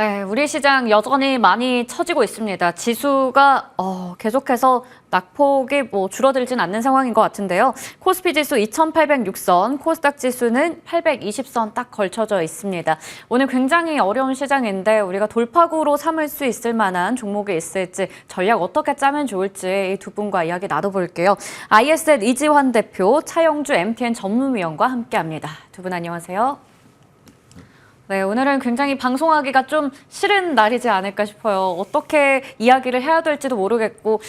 네, 우리 시장 여전히 많이 처지고 있습니다. 지수가 계속해서 낙폭이 줄어들진 않는 상황인 것 같은데요. 코스피 지수 2,806선, 코스닥 지수는 820선 딱 걸쳐져 있습니다. 오늘 굉장히 어려운 시장인데 우리가 돌파구로 삼을 수 있을 만한 종목이 있을지 전략 어떻게 짜면 좋을지 이 두 분과 이야기 나눠볼게요. ISL 이지환 대표, 차영주 MTN 전문위원과 함께합니다. 두 분 안녕하세요. 네, 오늘은 굉장히 방송하기가 좀 싫은 날이지 않을까 싶어요. 어떻게 이야기를 해야 될지도 모르겠고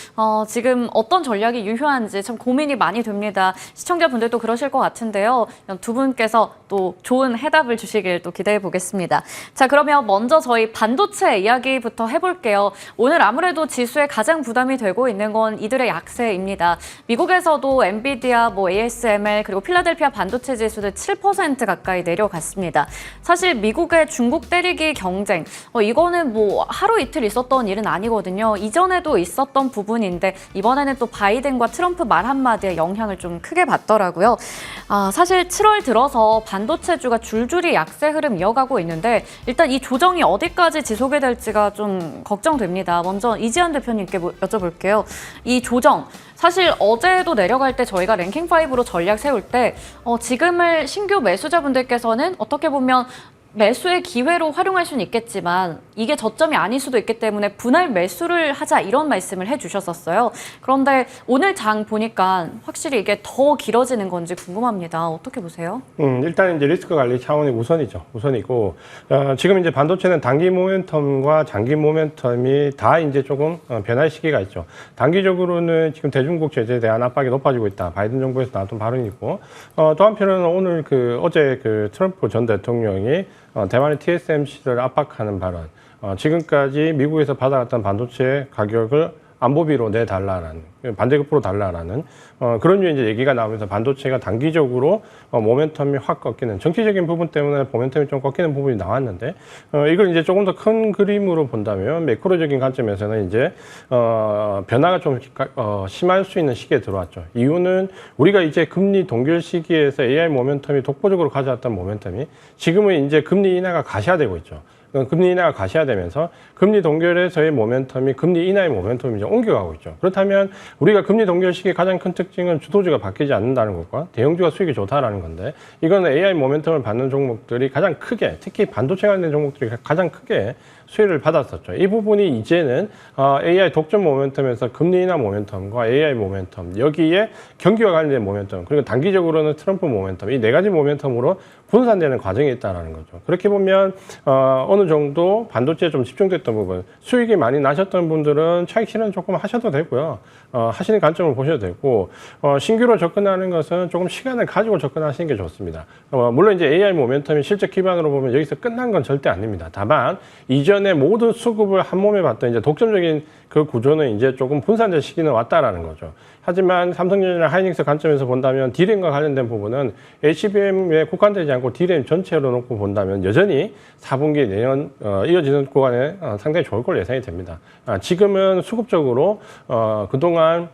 지금 어떤 전략이 유효한지 참 고민이 많이 됩니다. 시청자분들도 그러실 것 같은데요. 두 분께서 또 좋은 해답을 주시길 또 기대해 보겠습니다. 자, 그러면 먼저 저희 반도체 이야기부터 해볼게요. 오늘 아무래도 지수에 가장 부담이 되고 있는 건 이들의 약세입니다. 미국에서도 엔비디아, ASML 그리고 필라델피아 반도체 지수들 7% 가까이 내려갔습니다. 사실 미국의 중국 때리기 경쟁, 이거는 하루 이틀 있었던 일은 아니거든요. 이전에도 있었던 부분인데 이번에는 또 바이든과 트럼프 말 한마디에 영향을 좀 크게 받더라고요. 사실 7월 들어서 반도체주가 줄줄이 약세 흐름 이어가고 있는데 일단 이 조정이 어디까지 지속이 될지가 좀 걱정됩니다. 먼저 이지환 대표님께 여쭤볼게요. 이 조정, 사실 어제도 내려갈 때 저희가 랭킹5로 전략 세울 때 지금을 신규 매수자분들께서는 어떻게 보면 매수의 기회로 활용할 수는 있겠지만 이게 저점이 아닐 수도 있기 때문에 분할 매수를 하자 이런 말씀을 해주셨었어요. 그런데 오늘 장 보니까 확실히 이게 더 길어지는 건지 궁금합니다. 어떻게 보세요? 일단 이제 리스크 관리 차원이 우선이고 지금 이제 반도체는 단기 모멘텀과 장기 모멘텀이 다 이제 조금 변할 시기가 있죠. 단기적으로는 지금 대중국 제재에 대한 압박이 높아지고 있다. 바이든 정부에서 나왔던 발언이고 또 한편으로는 오늘 어제 트럼프 전 대통령이 대만의 TSMC를 압박하는 발언, 지금까지 미국에서 받아왔던 반도체 가격을 안보비로 내달라는, 반대급부로 달라라는 그런 류의 이제 얘기가 나오면서 반도체가 단기적으로 모멘텀이 확 꺾이는, 정치적인 부분 때문에 모멘텀이 좀 꺾이는 부분이 나왔는데 이걸 이제 조금 더 큰 그림으로 본다면 매크로적인 관점에서는 이제 변화가 좀 심할 수 있는 시기에 들어왔죠. 이유는 우리가 이제 금리 동결 시기에서 AI 모멘텀이 독보적으로 가져왔던 모멘텀이 지금은 이제 금리 인하가 가시화되고 있죠. 금리 인하가 가시화되면서 금리 동결에서의 모멘텀이 금리 인하의 모멘텀이 이제 옮겨가고 있죠. 그렇다면 우리가 금리 동결 시기의 가장 큰 특징은 주도주가 바뀌지 않는다는 것과 대형주가 수익이 좋다라는 건데, 이거는 AI 모멘텀을 받는 종목들이 가장 크게, 특히 반도체 관련 종목들이 가장 크게 수혜를 받았었죠. 이 부분이 이제는 AI 독점 모멘텀에서 금리 인하 모멘텀과 AI 모멘텀, 여기에 경기와 관련된 모멘텀, 그리고 단기적으로는 트럼프 모멘텀, 이 네 가지 모멘텀으로 분산되는 과정이 있다는 거죠. 그렇게 보면 어느 정도 반도체에 좀 집중됐던 부분, 수익이 많이 나셨던 분들은 차익 실현 조금 하셔도 되고요. 하시는 관점을 보셔도 되고, 신규로 접근하는 것은 조금 시간을 가지고 접근하시는 게 좋습니다. 물론 이제 AI 모멘텀이 실적 기반으로 보면 여기서 끝난 건 절대 아닙니다. 다만 이전에 모든 수급을 한 몸에 봤던 이제 독점적인 그 구조는 이제 조금 분산된 시기는 왔다라는 거죠. 하지만 삼성전자나 하이닉스 관점에서 본다면 D램과 관련된 부분은 HBM에 국한되지 않고 D램 전체로 놓고 본다면 여전히 4분기 내년 이어지는 구간에 상당히 좋을 걸 예상이 됩니다. 지금은 수급적으로 그동안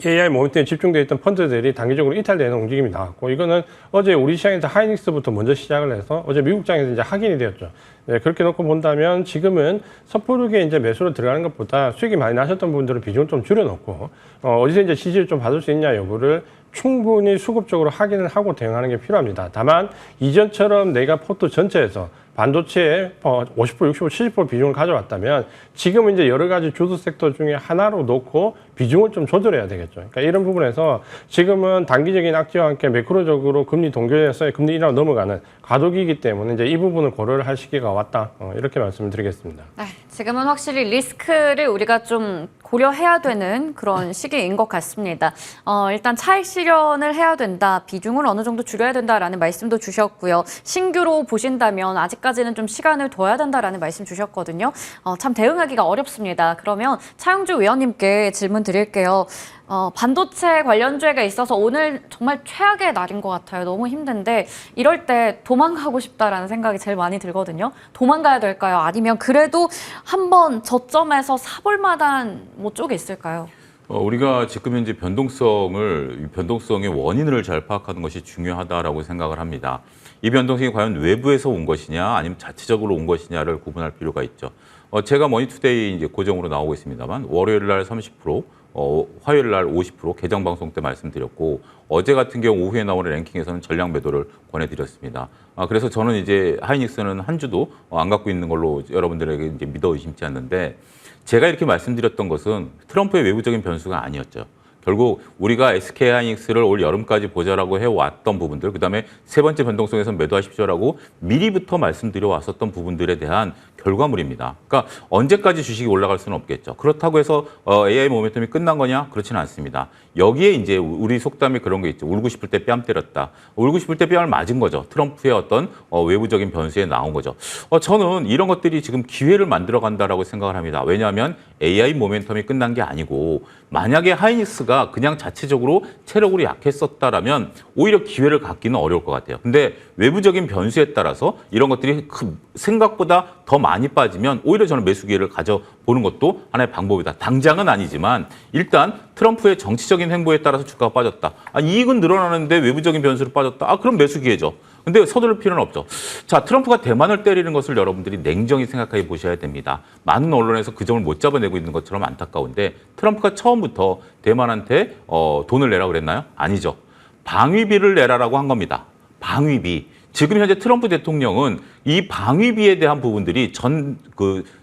AI 모멘텀에 집중되어 있던 펀드들이 단기적으로 이탈되는 움직임이 나왔고, 이거는 어제 우리 시장에서 하이닉스부터 먼저 시작을 해서 어제 미국 장에서 이제 확인이 되었죠. 네, 그렇게 놓고 본다면 지금은 섣부르게 이제 매수로 들어가는 것보다 수익이 많이 나셨던 분들은 비중을 좀 줄여놓고 어디서 이제 지지를 좀 받을 수 있냐 여부를 충분히 수급적으로 확인을 하고 대응하는 게 필요합니다. 다만 이전처럼 내가 포트 전체에서 반도체에 50%, 60%, 70% 비중을 가져왔다면 지금은 이제 여러 가지 주도 섹터 중에 하나로 놓고 비중을 좀 조절해야 되겠죠. 그러니까 이런 부분에서 지금은 단기적인 악재와 함께 매크로적으로 금리 동결에서의 금리 인하로 넘어가는 과도기이기 때문에 이제 이 부분을 고려를 할 시기가 왔다. 이렇게 말씀을 드리겠습니다. 네, 지금은 확실히 리스크를 우리가 좀 고려해야 되는 그런 시기인 것 같습니다. 일단 차익 실현을 해야 된다, 비중을 어느 정도 줄여야 된다라는 말씀도 주셨고요. 신규로 보신다면 아직까지는 좀 시간을 둬야 된다라는 말씀 주셨거든요. 참 대응하기가 어렵습니다. 그러면 차영주 위원님께 질문 드릴게요. 반도체 관련주에 있어서 오늘 정말 최악의 날인 것 같아요. 너무 힘든데 이럴 때 도망가고 싶다라는 생각이 제일 많이 들거든요. 도망가야 될까요? 아니면 그래도 한번 저점에서 사볼 만한 쪽이 있을까요? 우리가 지금 현재 이 변동성의 원인을 잘 파악하는 것이 중요하다라고 생각을 합니다. 이 변동성이 과연 외부에서 온 것이냐 아니면 자체적으로 온 것이냐를 구분할 필요가 있죠. 제가 머니투데이 이제 고정으로 나오고 있습니다만 월요일 날 30%, 화요일 날 50% 개장 방송 때 말씀드렸고 어제 같은 경우 오후에 나오는 랭킹에서는 전량 매도를 권해드렸습니다. 그래서 저는 이제 하이닉스는 한 주도 안 갖고 있는 걸로 여러분들에게 이제 믿어 의심치 않는데 제가 이렇게 말씀드렸던 것은 트럼프의 외부적인 변수가 아니었죠. 결국 우리가 SK 하이닉스를 올 여름까지 보자라고 해왔던 부분들, 그다음에 세 번째 변동성에서 매도하십시오라고 미리부터 말씀드려 왔었던 부분들에 대한 결과물입니다. 그러니까 언제까지 주식이 올라갈 수는 없겠죠. 그렇다고 해서 AI 모멘텀이 끝난 거냐? 그렇지는 않습니다. 여기에 이제 우리 속담에 그런 게 있죠. 울고 싶을 때 뺨 때렸다. 울고 싶을 때 뺨을 맞은 거죠. 트럼프의 어떤 외부적인 변수에 나온 거죠. 저는 이런 것들이 지금 기회를 만들어 간다라고 생각을 합니다. 왜냐하면 AI 모멘텀이 끝난 게 아니고 만약에 하이닉스가 그냥 자체적으로 체력으로 약했었다라면 오히려 기회를 갖기는 어려울 것 같아요. 근데 외부적인 변수에 따라서 이런 것들이 생각보다 더 많이 빠지면 오히려 저는 매수 기회를 가져보는 것도 하나의 방법이다. 당장은 아니지만 일단 트럼프의 정치적인 행보에 따라서 주가가 빠졌다. 이익은 늘어나는데 외부적인 변수로 빠졌다. 그럼 매수 기회죠. 근데 서두를 필요는 없죠. 자, 트럼프가 대만을 때리는 것을 여러분들이 냉정히 생각해 보셔야 됩니다. 많은 언론에서 그 점을 못 잡아내고 있는 것처럼 안타까운데 트럼프가 처음부터 대만한테 돈을 내라고 그랬나요? 아니죠. 방위비를 내라라고 한 겁니다. 방위비. 지금 현재 트럼프 대통령은 이 방위비에 대한 부분들이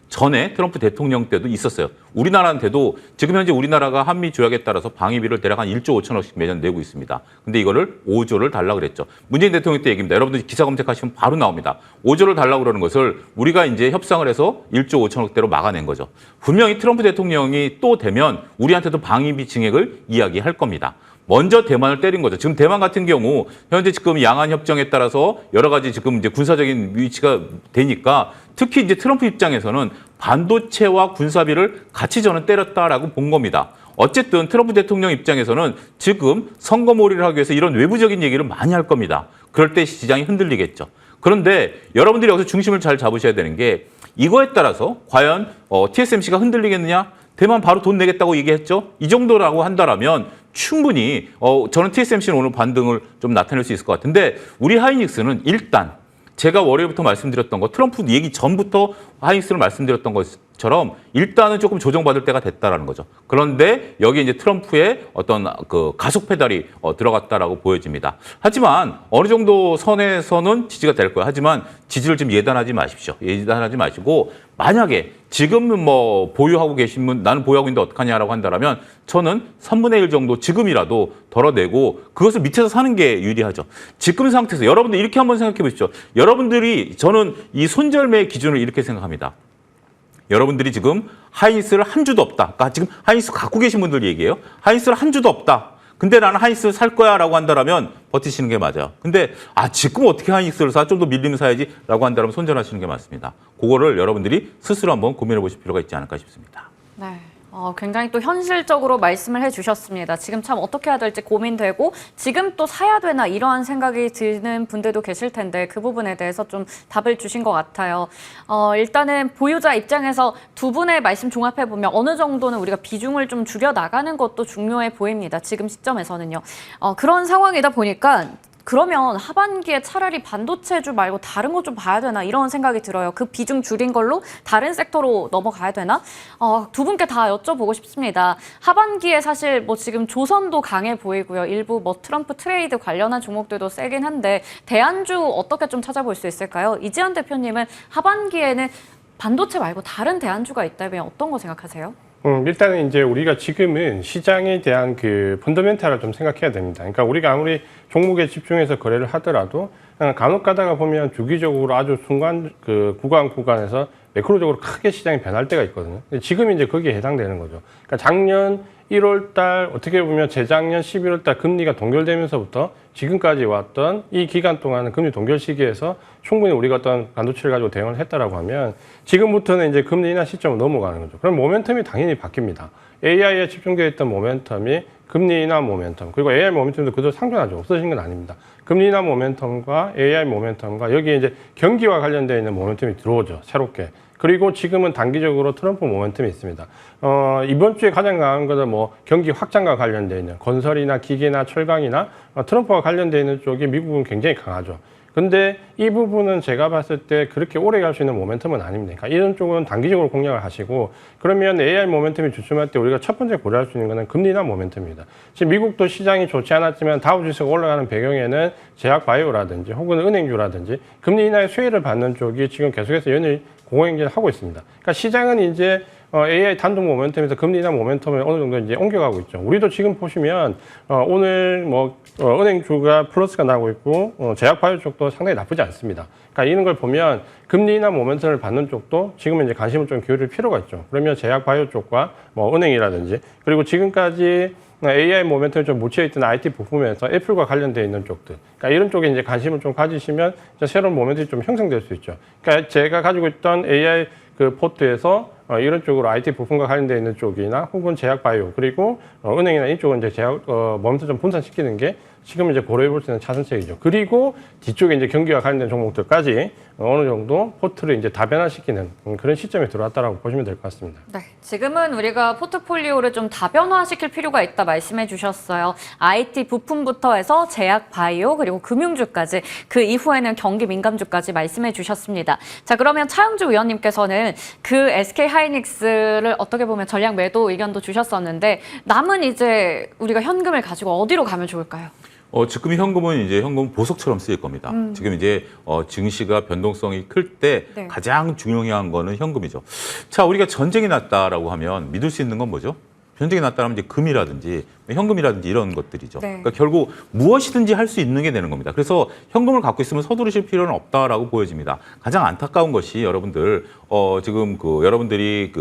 전에 트럼프 대통령 때도 있었어요. 우리나라한테도 지금 현재 우리나라가 한미 조약에 따라서 방위비를 대략 한 1조 5천억씩 매년 내고 있습니다. 근데 이거를 5조를 달라고 그랬죠. 문재인 대통령 때 얘기입니다. 여러분들 기사 검색하시면 바로 나옵니다. 5조를 달라고 그러는 것을 우리가 이제 협상을 해서 1조 5천억대로 막아낸 거죠. 분명히 트럼프 대통령이 또 되면 우리한테도 방위비 증액을 이야기할 겁니다. 먼저 대만을 때린 거죠. 지금 대만 같은 경우 현재 지금 양안 협정에 따라서 여러 가지 지금 이제 군사적인 위치가 되니까 특히 이제 트럼프 입장에서는 반도체와 군사비를 같이 저는 때렸다라고 본 겁니다. 어쨌든 트럼프 대통령 입장에서는 지금 선거몰이를 하기 위해서 이런 외부적인 얘기를 많이 할 겁니다. 그럴 때 시장이 흔들리겠죠. 그런데 여러분들이 여기서 중심을 잘 잡으셔야 되는 게 이거에 따라서 과연 TSMC가 흔들리겠느냐? 대만 바로 돈 내겠다고 얘기했죠. 이 정도라고 한다라면 충분히 저는 TSMC는 오늘 반등을 좀 나타낼 수 있을 것 같은데 우리 하이닉스는 일단 제가 월요일부터 말씀드렸던 거 트럼프 얘기 전부터 하이닉스를 말씀드렸던 것처럼 일단은 조금 조정받을 때가 됐다라는 거죠. 그런데 여기 이제 트럼프의 어떤 그 가속 페달이 들어갔다라고 보여집니다. 하지만 어느 정도 선에서는 지지가 될 거예요. 하지만 지지를 좀 예단하지 마십시오. 예단하지 마시고 만약에 지금 뭐 보유하고 계신 분 나는 보유하고 있는데 어떡하냐라고 한다면 저는 3분의 1 정도 지금이라도 덜어내고 그것을 밑에서 사는 게 유리하죠. 지금 상태에서 여러분들 이렇게 한번 생각해 보십시오. 여러분들이 저는 이 손절매 기준을 이렇게 생각합니다. 여러분들이 지금 하이닉스를 한 주도 없다. 그러니까 지금 하이닉스 갖고 계신 분들 얘기예요. 하이닉스를 한 주도 없다. 근데 나는 하이닉스를 살 거야 라고 한다면 버티시는 게 맞아요. 근데 지금 어떻게 하이닉스를 사? 좀 더 밀리면 사야지 라고 한다면 손절하시는 게 맞습니다. 그거를 여러분들이 스스로 한번 고민해 보실 필요가 있지 않을까 싶습니다. 네. 굉장히 또 현실적으로 말씀을 해주셨습니다. 지금 참 어떻게 해야 될지 고민되고 지금 또 사야 되나 이러한 생각이 드는 분들도 계실 텐데 그 부분에 대해서 좀 답을 주신 것 같아요. 일단은 보유자 입장에서 두 분의 말씀 종합해보면 어느 정도는 우리가 비중을 좀 줄여나가는 것도 중요해 보입니다. 지금 시점에서는요. 그런 상황이다 보니까 그러면 하반기에 차라리 반도체주 말고 다른 거 좀 봐야 되나 이런 생각이 들어요. 그 비중 줄인 걸로 다른 섹터로 넘어가야 되나? 두 분께 다 여쭤보고 싶습니다. 하반기에 사실 뭐 지금 조선도 강해 보이고요. 일부 뭐 트럼프 트레이드 관련한 종목들도 세긴 한데 대안주 어떻게 좀 찾아볼 수 있을까요? 이지한 대표님은 하반기에는 반도체 말고 다른 대안주가 있다면 어떤 거 생각하세요? 일단은 이제 우리가 지금은 시장에 대한 그 펀더멘탈을 좀 생각해야 됩니다. 그러니까 우리가 아무리 종목에 집중해서 거래를 하더라도 간혹 가다가 보면 주기적으로 아주 순간 그 구간에서 매크로적으로 크게 시장이 변할 때가 있거든요. 지금 이제 거기에 해당되는 거죠. 그러니까 작년 1월 달 어떻게 보면 재작년 11월 달 금리가 동결되면서부터 지금까지 왔던 이 기간 동안은 금리 동결 시기에서 충분히 우리가 어떤 반도체를 가지고 대응을 했다라고 하면 지금부터는 이제 금리 인하 시점으로 넘어가는 거죠. 그럼 모멘텀이 당연히 바뀝니다. AI에 집중되어 있던 모멘텀이 금리 인하 모멘텀, 그리고 AI 모멘텀도 그대로 상존하죠. 없어진 건 아닙니다. 금리 인하 모멘텀과 AI 모멘텀과 여기에 이제 경기와 관련되어 있는 모멘텀이 들어오죠. 새롭게. 그리고 지금은 단기적으로 트럼프 모멘텀이 있습니다. 이번 주에 가장 강한 것은 뭐 경기 확장과 관련되어 있는 건설이나 기계나 철강이나 트럼프와 관련되어 있는 쪽이 미국은 굉장히 강하죠. 근데 이 부분은 제가 봤을 때 그렇게 오래 갈 수 있는 모멘텀은 아닙니다. 그러니까 이런 쪽은 단기적으로 공략을 하시고, 그러면 AI 모멘텀이 주춤할 때 우리가 첫 번째 고려할 수 있는 것은 금리나 모멘텀입니다. 지금 미국도 시장이 좋지 않았지만 다우지수가 올라가는 배경에는 제약 바이오라든지 혹은 은행주라든지 금리 인하의 수혜를 받는 쪽이 지금 계속해서 연일 공허행진을 하고 있습니다. 그러니까 시장은 이제 AI 단독 모멘텀에서 금리나 모멘텀을 어느 정도 이제 옮겨가고 있죠. 우리도 지금 보시면 오늘 뭐 은행주가 플러스가 나고 있고 제약 바이오 쪽도 상당히 나쁘지 않습니다. 그러니까 이런 걸 보면 금리나 모멘텀을 받는 쪽도 지금은 이제 관심을 좀 기울일 필요가 있죠. 그러면 제약 바이오 쪽과 뭐 은행이라든지, 그리고 지금까지 AI 모멘텀이 좀 묻혀있던 IT 부품에서 애플과 관련되어 있는 쪽들, 그러니까 이런 쪽에 이제 관심을 좀 가지시면 이제 새로운 모멘텀이 좀 형성될 수 있죠. 그러니까 제가 가지고 있던 AI 그 포트에서 이런 쪽으로 IT 부품과 관련되어 있는 쪽이나 혹은 제약 바이오, 그리고 은행이나 이쪽은 이제 제약 모멘텀 좀 분산시키는 게 지금 이제 고려해 볼 수 있는 차선책이죠. 그리고 뒤쪽에 이제 경기와 관련된 종목들까지 어느 정도 포트를 이제 다변화시키는 그런 시점에 들어왔다라고 보시면 될 것 같습니다. 네, 지금은 우리가 포트폴리오를 좀 다변화시킬 필요가 있다 말씀해 주셨어요. IT 부품부터 해서 제약, 바이오, 그리고 금융주까지, 그 이후에는 경기 민감주까지 말씀해 주셨습니다. 자, 그러면 차영주 위원님께서는 그 SK 하이닉스를 어떻게 보면 전략 매도 의견도 주셨었는데, 남은 이제 우리가 현금을 가지고 어디로 가면 좋을까요? 지금 현금은 이제 현금 보석처럼 쓰일 겁니다. 지금 이제 증시가 변동성이 클 때 네. 가장 중요한 거는 현금이죠. 자, 우리가 전쟁이 났다라고 하면 믿을 수 있는 건 뭐죠? 전쟁이 났다면 이제 금이라든지 현금이라든지 이런 것들이죠. 네. 그러니까 결국 무엇이든지 할 수 있는 게 되는 겁니다. 그래서 현금을 갖고 있으면 서두르실 필요는 없다라고 보여집니다. 가장 안타까운 것이 여러분들 지금 여러분들이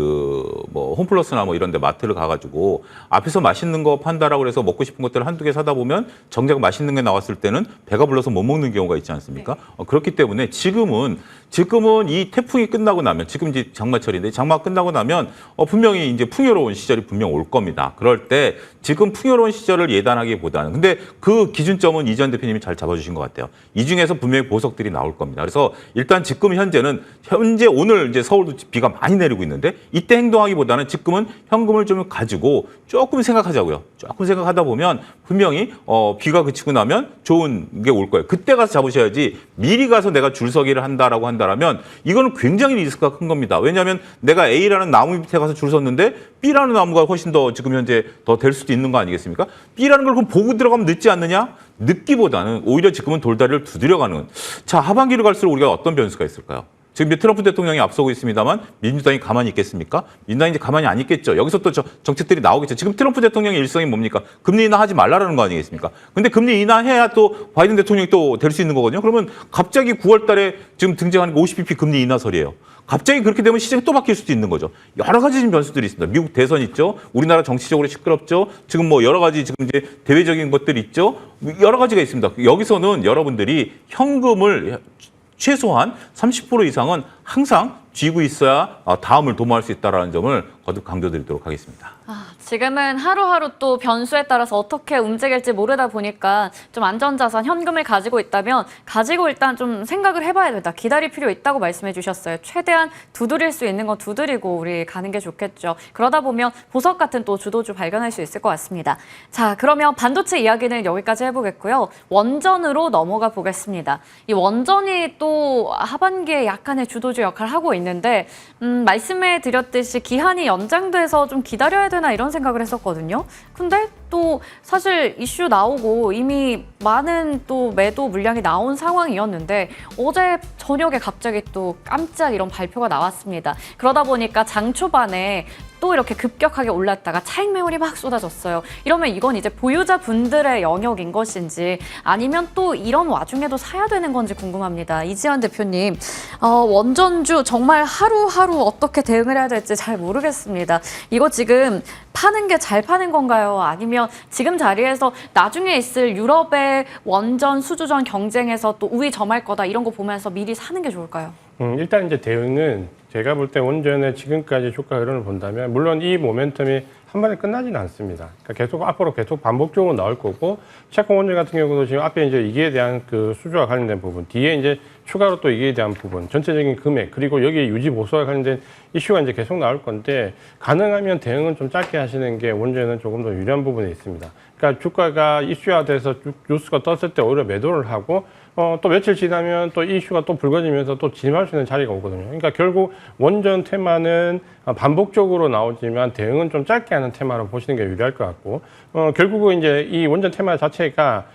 뭐 홈플러스나 뭐 이런 데 마트를 가가지고 앞에서 맛있는 거 판다라고 그래서 먹고 싶은 것들을 한두 개 사다 보면 정작 맛있는 게 나왔을 때는 배가 불러서 못 먹는 경우가 있지 않습니까? 네. 그렇기 때문에 지금은 이 태풍이 끝나고 나면, 지금 이제 장마철인데 장마 끝나고 나면 분명히 이제 풍요로운 시절이 분명 올 겁니다. 그럴 때 지금 풍요로운 시절을 예단하기보다는, 근데 그 기준점은 이전 대표님이 잘 잡아주신 것 같아요. 이 중에서 분명히 보석들이 나올 겁니다. 그래서 일단 지금 현재 오늘 이제 서울도 비가 많이 내리고 있는데 이때 행동하기보다는 지금은 현금을 좀 가지고 조금 생각하자고요. 조금 생각하다 보면 분명히 비가 그치고 나면 좋은 게 올 거예요. 그때 가서 잡으셔야지, 미리 가서 내가 줄서기를 한다라고 한다라면 이거는 굉장히 리스크가 큰 겁니다. 왜냐하면 내가 A라는 나무 밑에 가서 줄 섰는데 B라는 나무가 훨씬 더 지금 현재 더 될 수도 있는 거 아니겠습니까? B라는 걸 그럼 보고 들어가면 늦지 않느냐? 늦기보다는 오히려 지금은 돌다리를 두드려가는. 자, 하반기를 갈수록 우리가 어떤 변수가 있을까요? 지금 이제 트럼프 대통령이 앞서고 있습니다만 민주당이 가만히 있겠습니까? 민주당이 이제 가만히 안 있겠죠. 여기서 또 정책들이 나오겠죠. 지금 트럼프 대통령의 일성이 뭡니까? 금리 인하하지 말라라는 거 아니겠습니까? 근데 금리 인하해야 또 바이든 대통령이 또 될 수 있는 거거든요. 그러면 갑자기 9월 달에 지금 등장하는 게 50bp 금리 인하설이에요. 갑자기 그렇게 되면 시장이 또 바뀔 수도 있는 거죠. 여러 가지 지금 변수들이 있습니다. 미국 대선 있죠. 우리나라 정치적으로 시끄럽죠. 지금 뭐 여러 가지 지금 이제 대외적인 것들 있죠. 여러 가지가 있습니다. 여기서는 여러분들이 현금을 최소한 30% 이상은 항상 쥐고 있어야 다음을 도모할 수 있다는 점을 거듭 강조드리도록 하겠습니다. 지금은 하루하루 또 변수에 따라서 어떻게 움직일지 모르다 보니까 좀 안전자산, 현금을 가지고 있다면 가지고 일단 좀 생각을 해봐야 된다. 기다릴 필요 있다고 말씀해 주셨어요. 최대한 두드릴 수 있는 건 두드리고 우리 가는 게 좋겠죠. 그러다 보면 보석 같은 또 주도주 발견할 수 있을 것 같습니다. 자, 그러면 반도체 이야기는 여기까지 해보겠고요. 원전으로 넘어가 보겠습니다. 이 원전이 또 하반기에 약간의 주도주 역할을 하고 있는데 말씀해 드렸듯이 기한이 연장돼서 좀 기다려야 되나 이런 생각을 했었거든요. 근데 또 사실 이슈 나오고 이미 많은 또 매도 물량이 나온 상황이었는데 어제 저녁에 갑자기 또 깜짝 이런 발표가 나왔습니다. 그러다 보니까 장 초반에 또 이렇게 급격하게 올랐다가 차익 매물이 막 쏟아졌어요. 이러면 이건 이제 보유자분들의 영역인 것인지 아니면 또 이런 와중에도 사야 되는 건지 궁금합니다. 이지현 대표님, 원전주 정말 하루하루 어떻게 대응을 해야 될지 잘 모르겠습니다. 이거 지금 파는 게 잘 파는 건가요? 아니면 지금 자리에서 나중에 있을 유럽의 원전, 수주전 경쟁에서 또 우위 점할 거다 이런 거 보면서 미리 사는 게 좋을까요? 일단 이제 대응은 제가 볼 때 원전의 지금까지 주가 흐름을 본다면 물론 이 모멘텀이 한 번에 끝나지는 않습니다. 그러니까 계속 앞으로 계속 반복적으로 나올 거고 체코 원전 같은 경우도 지금 앞에 이제 이기에 대한 그 수주와 관련된 부분, 뒤에 이제 추가로 또 이기에 대한 부분, 전체적인 금액 그리고 여기 유지 보수와 관련된 이슈가 이제 계속 나올 건데 가능하면 대응은 좀 짧게 하시는 게 원전에는 조금 더 유리한 부분이 있습니다. 그러니까 주가가 이슈화돼서 뉴스가 떴을 때 오히려 매도를 하고 또 며칠 지나면 또 이슈가 또 불거지면서 또 진입할 수 있는 자리가 오거든요. 그러니까 결국 원전 테마는 반복적으로 나오지만 대응은 좀 짧게 하는 테마로 보시는 게 유리할 것 같고, 결국은 이제 이 원전 테마 자체가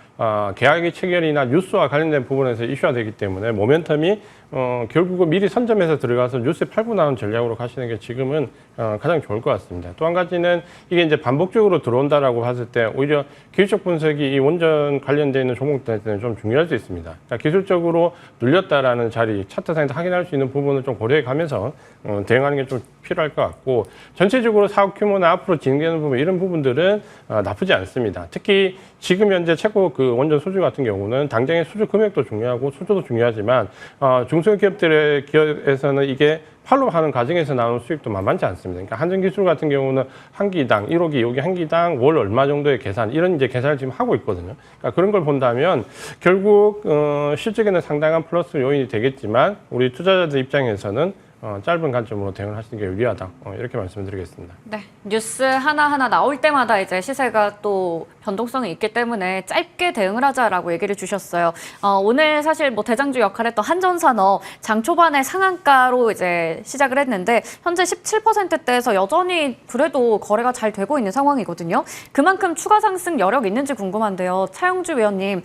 계약의 체결이나 뉴스와 관련된 부분에서 이슈가 되기 때문에 모멘텀이 결국은 미리 선점해서 들어가서 뉴스에 팔고 나오는 전략으로 가시는 게 지금은 가장 좋을 것 같습니다. 또 한 가지는 이게 이제 반복적으로 들어온다라고 했을 때 오히려 기술적 분석이 이 원전 관련되어 있는 종목들한테는 좀 중요할 수 있습니다. 그러니까 기술적으로 눌렸다라는 자리, 차트상에서 확인할 수 있는 부분을 좀 고려해 가면서 대응하는 게 좀 필요할 것 같고, 전체적으로 사업 규모나 앞으로 진행되는 부분 이런 부분들은 나쁘지 않습니다. 특히 지금 현재 체코 그 원전 수주 같은 경우는 당장의 수주 금액도 중요하고 수주도 중요하지만 중소기업들의 기업에서는 이게 팔로우하는 과정에서 나오는 수익도 만만치 않습니다. 그러니까 한전기술 같은 경우는 한 기당 1호기, 여기 한 기당 월 얼마 정도의 계산 이런 이제 계산을 지금 하고 있거든요. 그러니까 그런 걸 본다면 결국 실적에는 상당한 플러스 요인이 되겠지만 우리 투자자들 입장에서는 짧은 관점으로 대응을 하시는 게 유리하다. 이렇게 말씀드리겠습니다. 네, 뉴스 하나하나 나올 때마다 이제 시세가 또 변동성이 있기 때문에 짧게 대응을 하자라고 얘기를 주셨어요. 오늘 사실 뭐 대장주 역할을 했던 한전산업 장 초반에 상한가로 이제 시작을 했는데 현재 17%대에서 여전히 그래도 거래가 잘 되고 있는 상황이거든요. 그만큼 추가 상승 여력 있는지 궁금한데요. 차영주 위원님,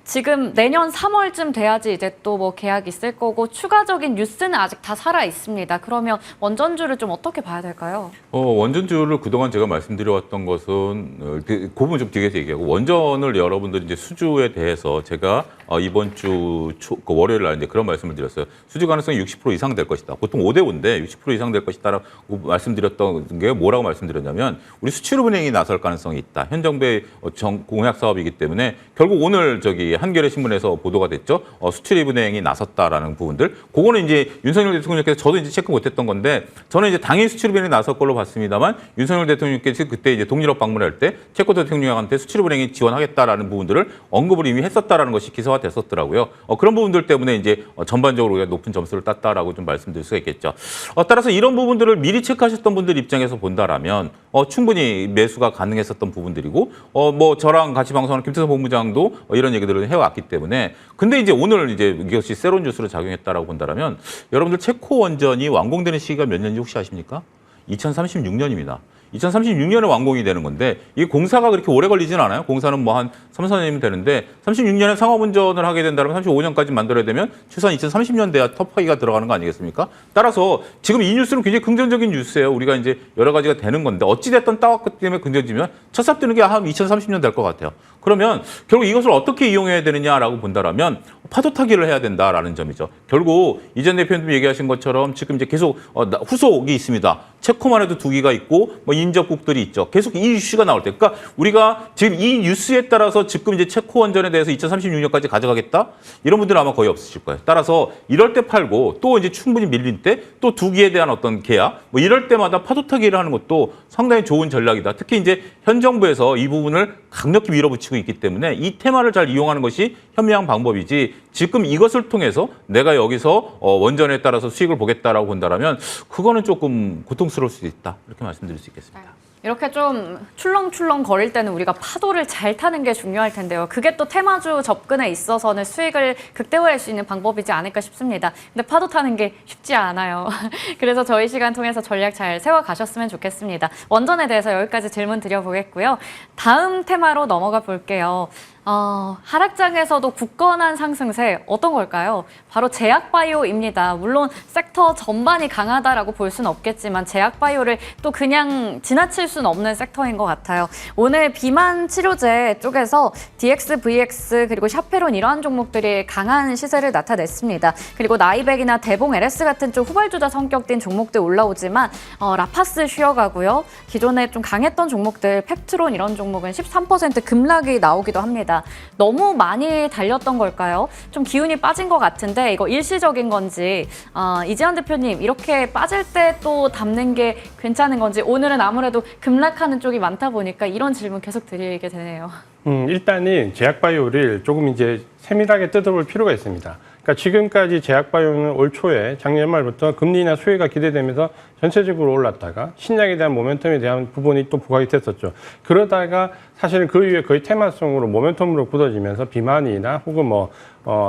지금 내년 3월쯤 돼야지 이제 또 뭐 계약 있을 거고 추가적인 뉴스는 아직 다 살아 있습니다. 그러면 원전주를 좀 어떻게 봐야 될까요? 원전주를 그동안 제가 말씀드려왔던 것은 그 부분 좀 뒤에서 얘기하고, 원전을 여러분들이 이제 수주에 대해서 제가 이번 주 월요일 날 이제 그런 말씀을 드렸어요. 수주 가능성이 60% 이상 될 것이다. 보통 5대 5인데 60% 이상 될 것이다라고 말씀드렸던 게 뭐라고 말씀드렸냐면, 우리 수출은행이 나설 가능성이 있다. 현 정부의 공약 사업이기 때문에 결국 오늘 한겨레 신문에서 보도가 됐죠. 수출입은행이 나섰다라는 부분들. 그거는 이제 윤석열 대통령께서 저도 이제 체크 못했던 건데, 저는 이제 당연히 수출입은행이 나설 걸로 봤습니다만, 윤석열 대통령께서 그때 이제 동유럽 방문할 때 체코 대통령한테 수출입은행이 지원하겠다라는 부분들을 언급을 이미 했었다라는 것이 기사화 됐었더라고요. 그런 부분들 때문에 이제 전반적으로 우리가 높은 점수를 땄다라고 좀 말씀드릴 수가 있겠죠. 따라서 이런 부분들을 미리 체크하셨던 분들 입장에서 본다라면 충분히 매수가 가능했었던 부분들이고, 뭐 저랑 같이 방송하는 김태선 본부장도 이런 얘기들을 해왔기 때문에, 근데 이제 오늘 이제 이것이 세론 뉴스로 작용했다라고 본다라면, 여러분들 체코 원전이 완공되는 시기가 몇 년인지 혹시 아십니까? 2036년입니다. 2036년에 완공이 되는 건데, 이게 공사가 그렇게 오래 걸리진 않아요. 공사는 뭐 한 3, 4년이면 되는데 36년에 상업운전을 하게 된다면 35년까지 만들어야 되면 최소한 2030년 돼야 터프하기가 들어가는 거 아니겠습니까? 따라서 지금 이 뉴스는 굉장히 긍정적인 뉴스예요. 우리가 이제 여러 가지가 되는 건데, 어찌됐든 따왔기 때문에 긍정지면 첫 삽 뜨는 게 한 2030년 될 것 같아요. 그러면 결국 이것을 어떻게 이용해야 되느냐라고 본다라면 파도 타기를 해야 된다라는 점이죠. 결국 이전 대표님도 얘기하신 것처럼 지금 이제 계속 후속이 있습니다. 체코만 해도 2기가 있고 뭐 인접국들이 있죠. 계속 이 이슈가 나올 때, 그러니까 우리가 지금 이 뉴스에 따라서 지금 이제 체코 원전에 대해서 2036년까지 가져가겠다 이런 분들은 아마 거의 없으실 거예요. 따라서 이럴 때 팔고 또 이제 충분히 밀린 때 또 2기에 대한 어떤 계약 뭐 이럴 때마다 파도 타기를 하는 것도 상당히 좋은 전략이다. 특히 이제 현 정부에서 이 부분을 강력히 밀어붙이고 있기 때문에 이 테마를 잘 이용하는 것이 현명한 방법이지, 지금 이것을 통해서 내가 여기서 원전에 따라서 수익을 보겠다라고 본다라면 그거는 조금 고통스러울 수도 있다. 이렇게 말씀드릴 수 있겠습니다. 이렇게 좀 출렁출렁 거릴 때는 우리가 파도를 잘 타는 게 중요할 텐데요. 그게 또 테마주 접근에 있어서는 수익을 극대화할 수 있는 방법이지 않을까 싶습니다. 근데 파도 타는 게 쉽지 않아요. 그래서 저희 시간 통해서 전략 잘 세워가셨으면 좋겠습니다. 원전에 대해서 여기까지 질문 드려보겠고요. 다음 테마로 넘어가 볼게요. 하락장에서도 굳건한 상승세 어떤 걸까요? 바로 제약바이오입니다. 물론 섹터 전반이 강하다라고 볼 수는 없겠지만 제약바이오를 또 그냥 지나칠 수는 없는 섹터인 것 같아요. 오늘 비만 치료제 쪽에서 DX, VX 그리고 샤페론 이러한 종목들이 강한 시세를 나타냈습니다. 그리고 나이백이나 대봉 LS 같은 좀 후발주자 성격인 종목들 올라오지만 라파스 쉬어가고요. 기존에 좀 강했던 종목들 펩트론 이런 종목은 13% 급락이 나오기도 합니다. 있습니다. 너무 많이 달렸던 걸까요? 좀 기운이 빠진 것 같은데 이거 일시적인 건지 이재현 대표님 이렇게 빠질 때 또 담는 게 괜찮은 건지 오늘은 아무래도 급락하는 쪽이 많다 보니까 이런 질문 계속 드리게 되네요. 일단은 제약바이오를 조금 이제 세밀하게 뜯어볼 필요가 있습니다. 그러니까 지금까지 제약바이오는 올 초에 작년 말부터 금리 인하 수혜가 기대되면서 전체적으로 올랐다가 신약에 대한 모멘텀에 대한 부분이 또 부각이 됐었죠. 그러다가 사실은 그 이후에 거의 테마성으로 모멘텀으로 굳어지면서 비만이나 혹은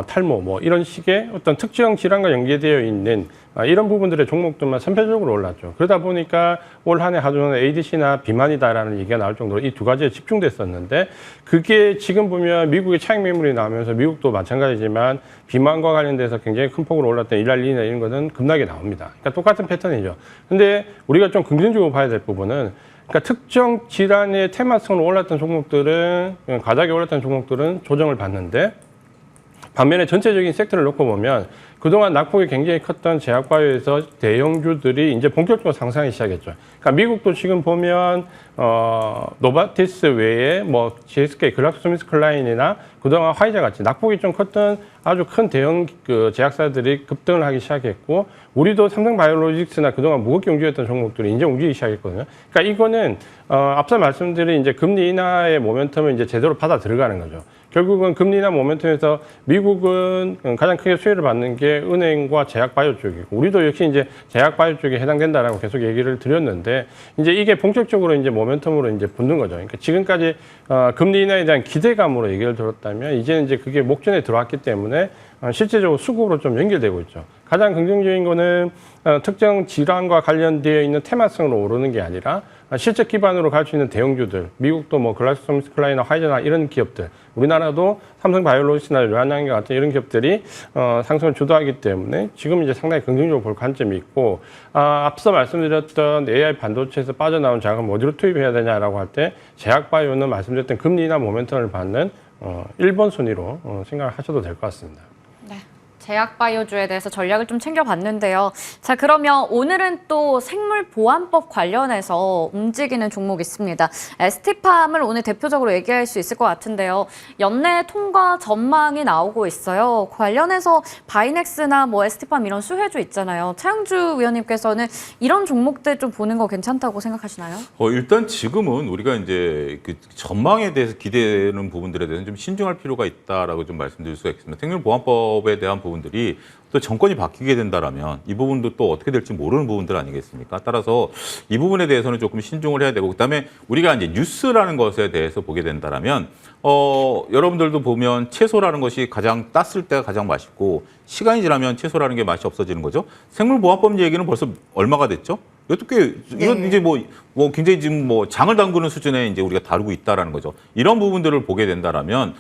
탈모 이런 식의 어떤 특정 질환과 연계되어 있는 이런 부분들의 종목들만 선별적으로 올랐죠. 그러다 보니까 올 한 해 하루는 ADC나 비만이다라는 얘기가 나올 정도로 이 두 가지에 집중됐었는데 그게 지금 보면 미국의 차익 매물이 나오면서 미국도 마찬가지지만 비만과 관련돼서 굉장히 큰 폭으로 올랐던 일랄리나 이런 것은 급락이 나옵니다. 그러니까 똑같은 패턴이죠. 근데 우리가 좀 긍정적으로 봐야 될 부분은 그러니까 특정 질환의 테마성으로 올랐던 종목들은 가닥이 올랐던 종목들은 조정을 받는데 반면에 전체적인 섹터를 놓고 보면 그동안 낙폭이 굉장히 컸던 제약바이오에서 대형주들이 이제 본격적으로 상승하기 시작했죠. 그러니까 미국도 지금 보면 노바티스 외에 GSK, 글락소스미스클라인이나 그동안 화이자 같이 낙폭이 좀 컸던 아주 큰 대형 제약사들이 급등을 하기 시작했고 우리도 삼성바이오로직스나 그동안 무겁게 움직였던 종목들이 이제 움직이기 시작했거든요. 그러니까 이거는 앞서 말씀드린 이제 금리 인하의 모멘텀을 이제 제대로 받아 들어가는 거죠. 결국은 금리 인하 모멘텀에서 미국은 가장 크게 수혜를 받는 게 은행과 제약바이오 쪽이고 우리도 역시 이제 제약바이오 쪽에 해당된다라고 계속 얘기를 드렸는데 이제 이게 본격적으로 이제 모멘텀으로 이제 붙는 거죠. 그러니까 지금까지 금리 인하에 대한 기대감으로 얘기를 들었다면 이제는 이제 그게 목전에 들어왔기 때문에 실제적으로 수급으로 좀 연결되고 있죠. 가장 긍정적인 거는 특정 질환과 관련되어 있는 테마성으로 오르는 게 아니라 실적 기반으로 갈 수 있는 대형주들, 미국도 글락소스미스클라인이나 화이자나 이런 기업들, 우리나라도 삼성바이오로직스나 류한양계 같은 이런 기업들이 상승을 주도하기 때문에 지금 이제 상당히 긍정적으로 볼 관점이 있고 앞서 말씀드렸던 AI 반도체에서 빠져나온 자금 어디로 투입해야 되냐라고 할 때 제약바이오는 말씀드렸던 금리 인하 모멘텀을 받는 1번 순위로 생각을 하셔도 될 것 같습니다. 네. 제약바이오주에 대해서 전략을 좀 챙겨봤는데요. 자, 그러면 오늘은 또 생물보안법 관련해서 움직이는 종목이 있습니다. ST팜을 오늘 대표적으로 얘기할 수 있을 것 같은데요. 연내 통과 전망이 나오고 있어요. 관련해서 바이넥스나 ST팜 이런 수혜주 있잖아요. 차영주 위원님께서는 이런 종목들 좀 보는 거 괜찮다고 생각하시나요? 일단 지금은 우리가 이제 그 전망에 대해서 기대하는 부분들에 대해서는 좀 신중할 필요가 있다라고 좀 말씀드릴 수가 있습니다. 생물보안법에 대한 부분들이 또 정권이 바뀌게 된다라면 이 부분도 또 어떻게 될지 모르는 부분들 아니겠습니까? 따라서 이 부분에 대해서는 조금 신중을 해야 되고 그다음에 우리가 이제 뉴스라는 것에 대해서 보게 된다라면 여러분들도 보면 채소라는 것이 가장 땄을 때가 가장 맛있고 시간이 지나면 채소라는 게 맛이 없어지는 거죠. 생물보안법 얘기는 벌써 얼마가 됐죠? 이것도 이건 이제 굉장히 지금 장을 담그는 수준에 이제 우리가 다루고 있다라는 거죠. 이런 부분들을 보게 된다라면,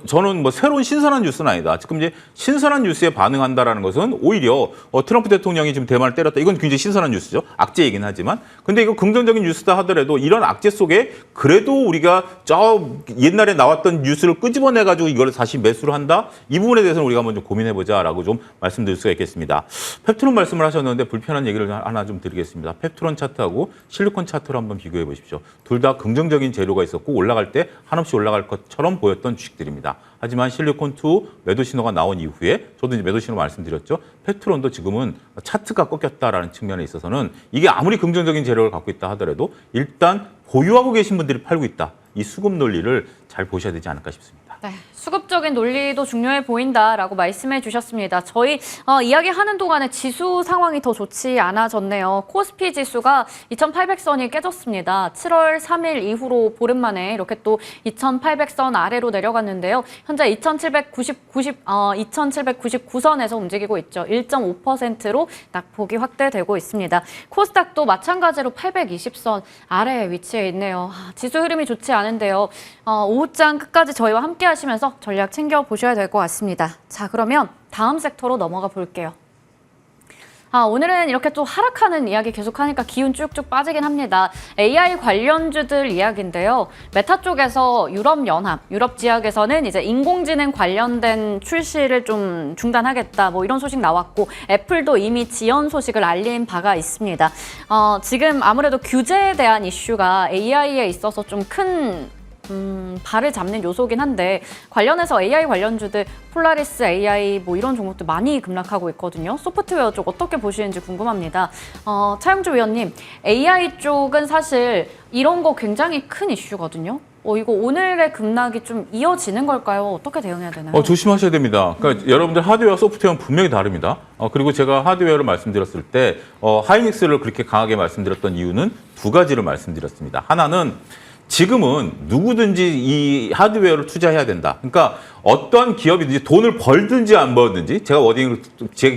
저는 새로운 신선한 뉴스는 아니다. 지금 이제 신선한 뉴스에 반응한다라는 것은 오히려 트럼프 대통령이 지금 대만을 때렸다. 이건 굉장히 신선한 뉴스죠. 악재이긴 하지만. 근데 이거 긍정적인 뉴스다 하더라도 이런 악재 속에 그래도 우리가 저 옛날에 나왔던 뉴스를 끄집어내가지고 이걸 다시 매수를 한다? 이 부분에 대해서는 우리가 한번 좀 고민해보자라고 좀 말씀드릴 수가 있겠습니다. 펩트론 말씀을 하셨는데 불편한 얘기를 하나 좀 드리겠습니다. 펩트론 차트하고 실리콘 차트를 한번 비교해 보십시오. 둘 다 긍정적인 재료가 있었고 올라갈 때 한없이 올라갈 것처럼 보였던 주식들입니다. 하지만 실리콘2 매도 신호가 나온 이후에 저도 이제 매도 신호 말씀드렸죠. 펩트론도 지금은 차트가 꺾였다라는 측면에 있어서는 이게 아무리 긍정적인 재료를 갖고 있다 하더라도 일단 보유하고 계신 분들이 팔고 있다. 이 수급 논리를 잘 보셔야 되지 않을까 싶습니다. 네, 수급적인 논리도 중요해 보인다라고 말씀해 주셨습니다. 저희 이야기하는 동안에 지수 상황이 더 좋지 않아졌네요. 코스피 지수가 2,800선이 깨졌습니다. 7월 3일 이후로 보름만에 이렇게 또 2,800선 아래로 내려갔는데요. 현재 2,799선에서 움직이고 있죠. 1.5%로 낙폭이 확대되고 있습니다. 코스닥도 마찬가지로 820선 아래에 위치해 있네요. 지수 흐름이 좋지 않은데요. 오후장 끝까지 저희와 함께 하시면서 전략 챙겨보셔야 될 것 같습니다. 자, 그러면 다음 섹터로 넘어가 볼게요. 오늘은 이렇게 또 하락하는 이야기 계속하니까 기운 쭉쭉 빠지긴 합니다. AI 관련주들 이야기인데요. 메타 쪽에서 유럽연합, 유럽 지역에서는 이제 인공지능 관련된 출시를 좀 중단하겠다 이런 소식 나왔고 애플도 이미 지연 소식을 알린 바가 있습니다. 지금 아무래도 규제에 대한 이슈가 AI에 있어서 좀 큰 발을 잡는 요소긴 한데 관련해서 AI 관련주들 폴라리스 AI 뭐 이런 종목도 많이 급락하고 있거든요. 소프트웨어 쪽 어떻게 보시는지 궁금합니다. 차영주 위원님, AI 쪽은 사실 이런 거 굉장히 큰 이슈거든요. 이거 오늘의 급락이 좀 이어지는 걸까요? 어떻게 대응해야 되나요? 조심하셔야 됩니다. 그러니까 여러분들 하드웨어와 소프트웨어는 분명히 다릅니다. 그리고 제가 하드웨어를 말씀드렸을 때 하이닉스를 그렇게 강하게 말씀드렸던 이유는 두 가지를 말씀드렸습니다. 하나는 지금은 누구든지 이 하드웨어를 투자해야 된다. 그러니까 어떠한 기업이든지 돈을 벌든지 안 벌든지 제가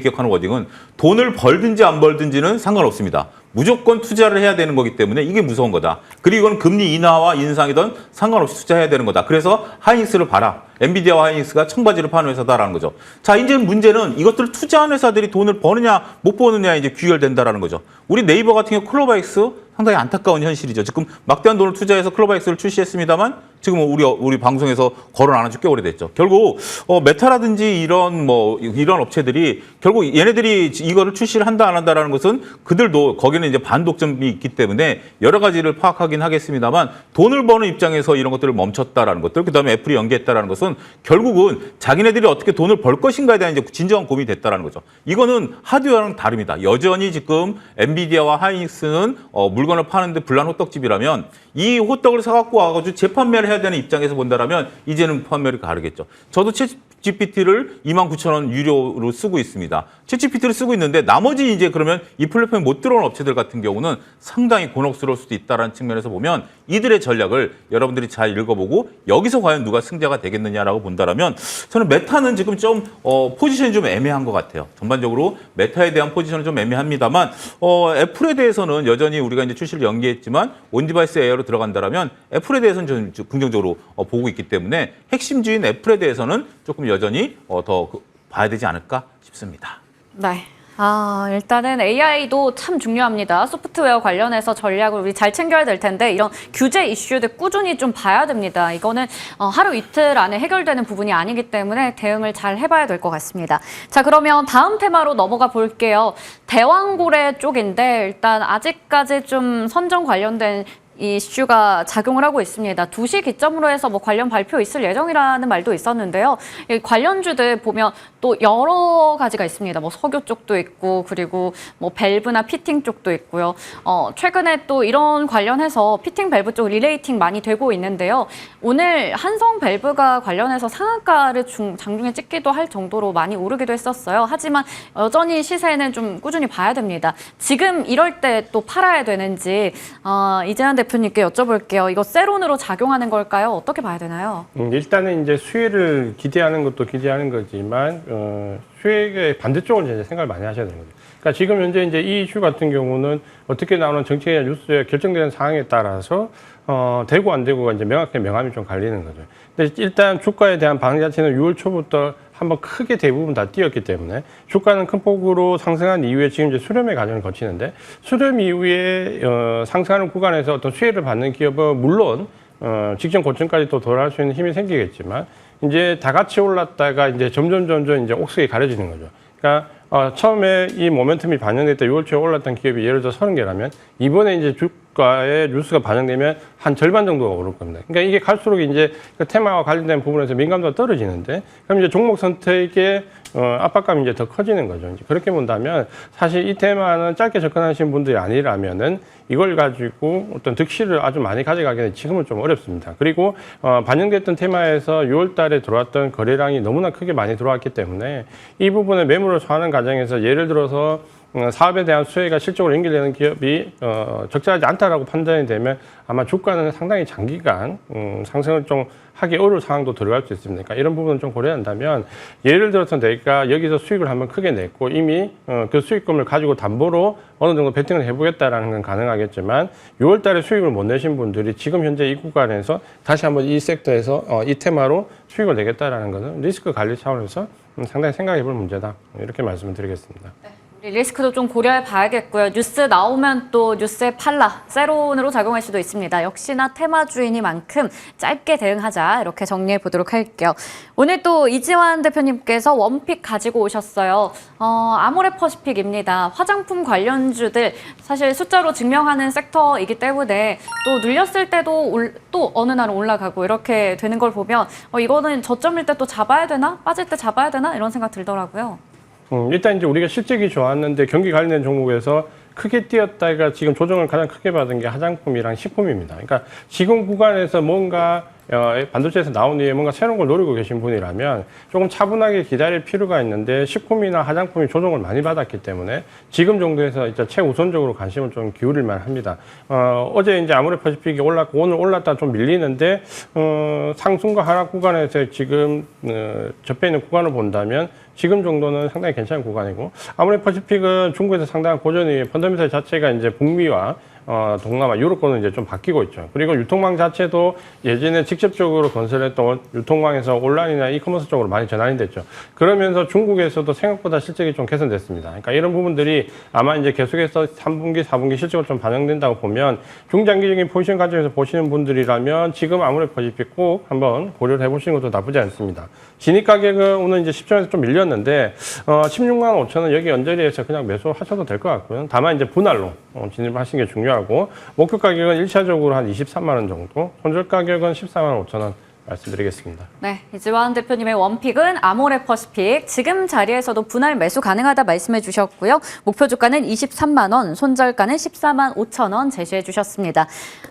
기억하는 워딩은 돈을 벌든지 안 벌든지는 상관없습니다. 무조건 투자를 해야 되는 거기 때문에 이게 무서운 거다. 그리고 이건 금리 인하와 인상이든 상관없이 투자해야 되는 거다. 그래서 하이닉스를 봐라. 엔비디아와 하이닉스가 청바지를 파는 회사다라는 거죠. 자, 이제 문제는 이것들을 투자한 회사들이 돈을 버느냐 못 버느냐 이제 귀결된다라는 거죠. 우리 네이버 같은 경우 클로바엑스 상당히 안타까운 현실이죠. 지금 막대한 돈을 투자해서 클로바엑스를 출시했습니다만 지금 우리 방송에서 거론 안 한 지 꽤 오래됐죠. 결국 메타라든지 이런 업체들이 결국 얘네들이 이거를 출시를 한다 안 한다라는 것은 그들도 거기는 이제 반독점이 있기 때문에 여러 가지를 파악하긴 하겠습니다만 돈을 버는 입장에서 이런 것들을 멈췄다라는 것들, 그다음에 애플이 연기했다라는 것은 결국은 자기네들이 어떻게 돈을 벌 것인가에 대한 이제 진정한 고민이 됐다라는 거죠. 이거는 하드웨어랑 다릅니다. 여전히 지금 엔비디아와 하이닉스는 물건을 파는데 불난 호떡집이라면 이 호떡을 사갖고 와가지고 재판매를 해야 되는 입장에서 본다라면 이제는 판매를 가르겠죠. 저도 챗GPT를 29,000원 유료로 쓰고 있습니다. 챗GPT를 쓰고 있는데 나머지 이제 그러면 이 플랫폼에 못 들어온 업체들 같은 경우는 상당히 곤혹스러울 수도 있다는 측면에서 보면 이들의 전략을 여러분들이 잘 읽어보고 여기서 과연 누가 승자가 되겠느냐라고 본다라면 저는 메타는 지금 좀 포지션이 좀 애매한 것 같아요. 전반적으로 메타에 대한 포지션은 좀 애매합니다만 애플에 대해서는 여전히 우리가 이제 출시를 연기했지만 온디바이스 에어로 들어간다라면 애플에 대해서는 저는 긍정적으로 보고 있기 때문에 핵심주인 애플에 대해서는 조금 여전히 더 봐야 되지 않을까 싶습니다. 네. 일단은 AI도 참 중요합니다. 소프트웨어 관련해서 전략을 우리 잘 챙겨야 될 텐데 이런 규제 이슈들 꾸준히 좀 봐야 됩니다. 이거는 하루 이틀 안에 해결되는 부분이 아니기 때문에 대응을 잘 해봐야 될 것 같습니다. 자, 그러면 다음 테마로 넘어가 볼게요. 대왕고래 쪽인데 일단 아직까지 좀 선정 관련된 이슈가 작용을 하고 있습니다. 2시 기점으로 해서 관련 발표 있을 예정이라는 말도 있었는데요. 관련주들 보면 또 여러 가지가 있습니다. 석유 쪽도 있고 그리고 밸브나 피팅 쪽도 있고요. 최근에 또 이런 관련해서 피팅 밸브 쪽 리레이팅 많이 되고 있는데요. 오늘 한성 밸브가 관련해서 상한가를 장중에 찍기도 할 정도로 많이 오르기도 했었어요. 하지만 여전히 시세는 좀 꾸준히 봐야 됩니다. 지금 이럴 때 또 팔아야 되는지 이재한 대표님께 여쭤볼게요. 이거 세론으로 작용하는 걸까요? 어떻게 봐야 되나요? 일단은 이제 수혜를 기대하는 것도 기대하는 거지만 수혜의 반대쪽을 이제 생각을 많이 하셔야 되는 거죠. 그러니까 지금 현재 이제 이 이슈 같은 경우는 어떻게 나오는 정책이나 뉴스에 결정되는 상황에 따라서 되고 안 되고가 이제 명확하게 명암이 좀 갈리는 거죠. 근데 일단 주가에 대한 반응 자체는 6월 초부터 한번 크게 대부분 다 뛰었기 때문에 주가는 큰 폭으로 상승한 이후에 지금 이제 수렴의 과정을 거치는데 수렴 이후에 상승하는 구간에서 어떤 수혜를 받는 기업은 물론 직전 고점까지 또 돌아갈 수 있는 힘이 생기겠지만 이제 다 같이 올랐다가 이제 점점 이제 옥석이 가려지는 거죠. 그러니까 처음에 이 모멘텀이 반영될 때 6월 초에 올랐던 기업이 예를 들어 30개라면 이번에 이제 주가에 뉴스가 반영되면 한 절반 정도가 오를 겁니다. 그러니까 이게 갈수록 이제 그 테마와 관련된 부분에서 민감도가 떨어지는데 그럼 이제 종목 선택의 압박감이 이제 더 커지는 거죠. 이제 그렇게 본다면 사실 이 테마는 짧게 접근하신 분들이 아니라면은 이걸 가지고 어떤 득실을 아주 많이 가져가기는 지금은 좀 어렵습니다. 그리고 반영됐던 테마에서 6월 달에 들어왔던 거래량이 너무나 크게 많이 들어왔기 때문에 이 부분에 매물을 소화하는 과정에서 예를 들어서 사업에 대한 수혜가 실적으로 연결되는 기업이 적절하지 않다라고 판단이 되면 아마 주가는 상당히 장기간 상승을 좀 하기 어려울 상황도 들어갈 수 있습니다. 그러니까 이런 부분을 좀 고려한다면 예를 들어서 내가 여기서 수익을 한번 크게 냈고 이미 그 수익금을 가지고 담보로 어느 정도 베팅을 해보겠다라는 건 가능하겠지만 6월 달에 수익을 못 내신 분들이 지금 현재 이 구간에서 다시 한번 이 섹터에서 이 테마로 수익을 내겠다라는 것은 리스크 관리 차원에서 상당히 생각해 볼 문제다. 이렇게 말씀을 드리겠습니다. 네. 우리 리스크도 좀 고려해 봐야겠고요. 뉴스 나오면 또 뉴스에 팔라, 세론으로 작용할 수도 있습니다. 역시나 테마주이니만큼 짧게 대응하자 이렇게 정리해 보도록 할게요. 오늘 또 이지환 대표님께서 원픽 가지고 오셨어요. 아모레퍼시픽입니다. 화장품 관련주들 사실 숫자로 증명하는 섹터이기 때문에 또 눌렸을 때도 또 어느 날은 올라가고 이렇게 되는 걸 보면 이거는 저점일 때 또 잡아야 되나? 빠질 때 잡아야 되나? 이런 생각 들더라고요. 일단 이제 우리가 실적이 좋았는데 경기 관련된 종목에서 크게 뛰었다가 지금 조정을 가장 크게 받은 게 화장품이랑 식품입니다. 그러니까 지금 구간에서 뭔가 반도체에서 나온 뒤에 뭔가 새로운 걸 노리고 계신 분이라면 조금 차분하게 기다릴 필요가 있는데 식품이나 화장품이 조정을 많이 받았기 때문에 지금 정도에서 이제 최우선적으로 관심을 좀 기울일 만합니다. 어제 이제 아모레퍼시픽이 올랐고 오늘 올랐다 좀 밀리는데 상승과 하락 구간에서 지금 접해 있는 구간을 본다면 지금 정도는 상당히 괜찮은 구간이고 아모레퍼시픽은 중국에서 상당한 고전이 펀더멘털 자체가 이제 북미와 동남아, 유럽권은 이제 좀 바뀌고 있죠. 그리고 유통망 자체도 예전에 직접적으로 건설했던 유통망에서 온라인이나 이커머스 쪽으로 많이 전환이 됐죠. 그러면서 중국에서도 생각보다 실적이 좀 개선됐습니다. 그러니까 이런 부분들이 아마 이제 계속해서 3분기, 4분기 실적으로 좀 반영된다고 보면 중장기적인 포지션 관점에서 보시는 분들이라면 지금 아모레퍼시픽 꼭 한번 고려를 해보시는 것도 나쁘지 않습니다. 진입 가격은 오늘 이제 10점에서 좀 밀렸는데 16만 5천 원 여기 언저리에서 그냥 매수하셔도 될 것 같고요. 다만 이제 분할로 진입하시는 게 중요하고 목표 가격은 1차적으로 한 23만 원 정도, 손절 가격은 14만 5천 원 말씀드리겠습니다. 네, 이지환 대표님의 원픽은 아모레퍼시픽. 지금 자리에서도 분할 매수 가능하다 말씀해 주셨고요. 목표 주가는 23만 원, 손절가는 14만 5천 원 제시해 주셨습니다.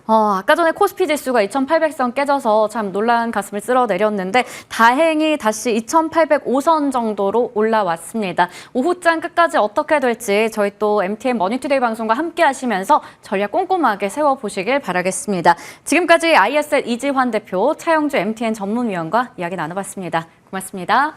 아까 전에 코스피 지수가 2,800선 깨져서 참 놀란 가슴을 쓸어내렸는데 다행히 다시 2,805선 정도로 올라왔습니다. 오후장 끝까지 어떻게 될지 저희 또 MTN 머니투데이 방송과 함께 하시면서 전략 꼼꼼하게 세워보시길 바라겠습니다. 지금까지 ISL 이지환 대표, 차영주 MTN 전문위원과 이야기 나눠봤습니다. 고맙습니다.